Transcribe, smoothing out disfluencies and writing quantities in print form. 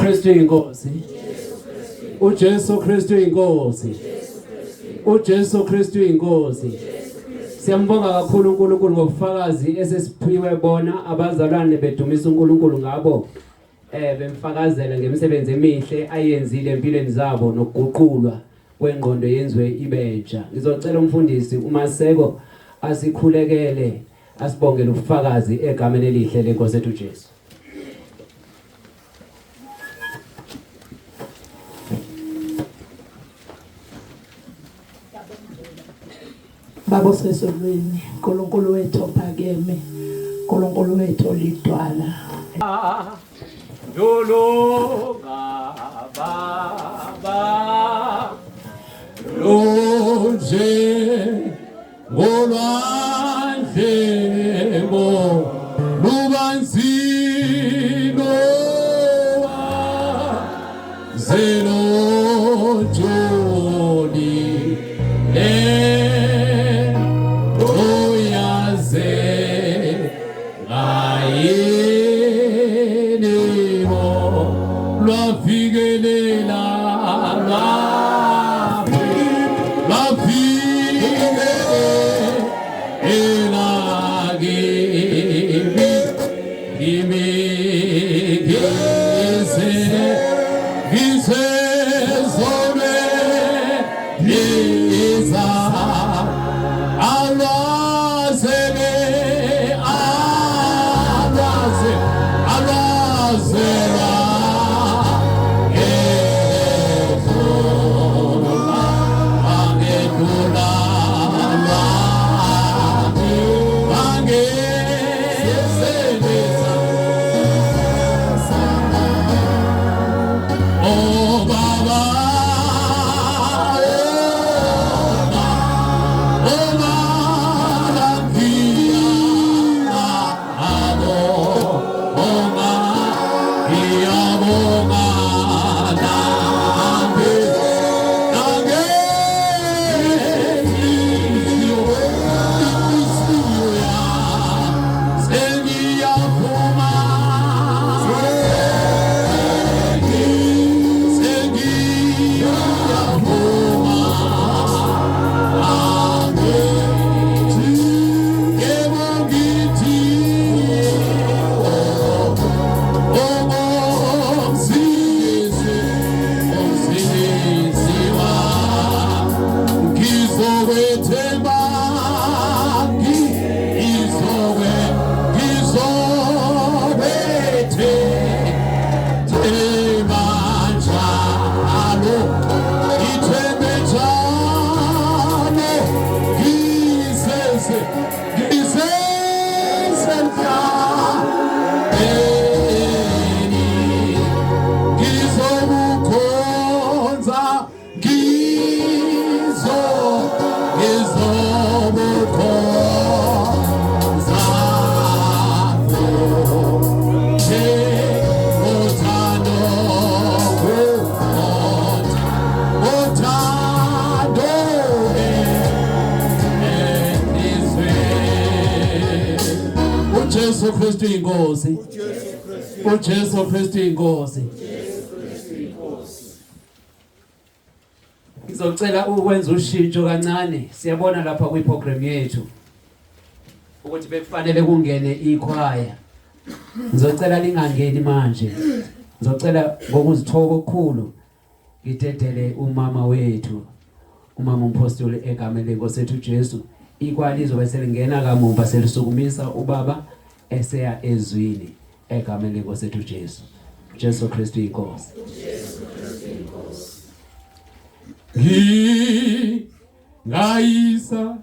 Kristu inkosi. uJesu Kristu inkosi. uJesu Kristu inkosi. Siyambonga kakhulu uNkulunkulu ngobufakazi esesiphiwe bona abazalwane bedumisa uNkulunkulu ngabo bemfakazela ngemisebenzi emihle ayenzile empilweni zabo nokuguqulwa kwengqondo yenziwe ibentsha. Ngizocela umfundisi uMaseko asikhulekele asibongele ubufakazi egameni elihle lenkosi ethu Jesu. Baba sesizweni uNkulunkulu wethu ophakeme uNkulunkulu wethu olidwala Yolonga baba lonje ngolwandle mo lubanzino zelo joli oyaze la figuelela la figuelela give sobre Isa uJesu Kristu inkosi. uJesu Kristu inkosi. Ngizocela ukwenza ushintsho kancane. Siyabona lapha kwiprogram yethu ukuthi bekufanele kungene ikhwaya. Ngizocela lingangeni manje. Ngizocela ngokuzithoka okukhulu ngidedele umama wethu, umama umpostoli egameni lenkosi ethu Jesu. Ikhwaya lizobe selingena kamuva selisukumisa ubaba eseya ezwini egameni lenkosi ethu Jesu. Jesu Kristu inkosi. Ngayisa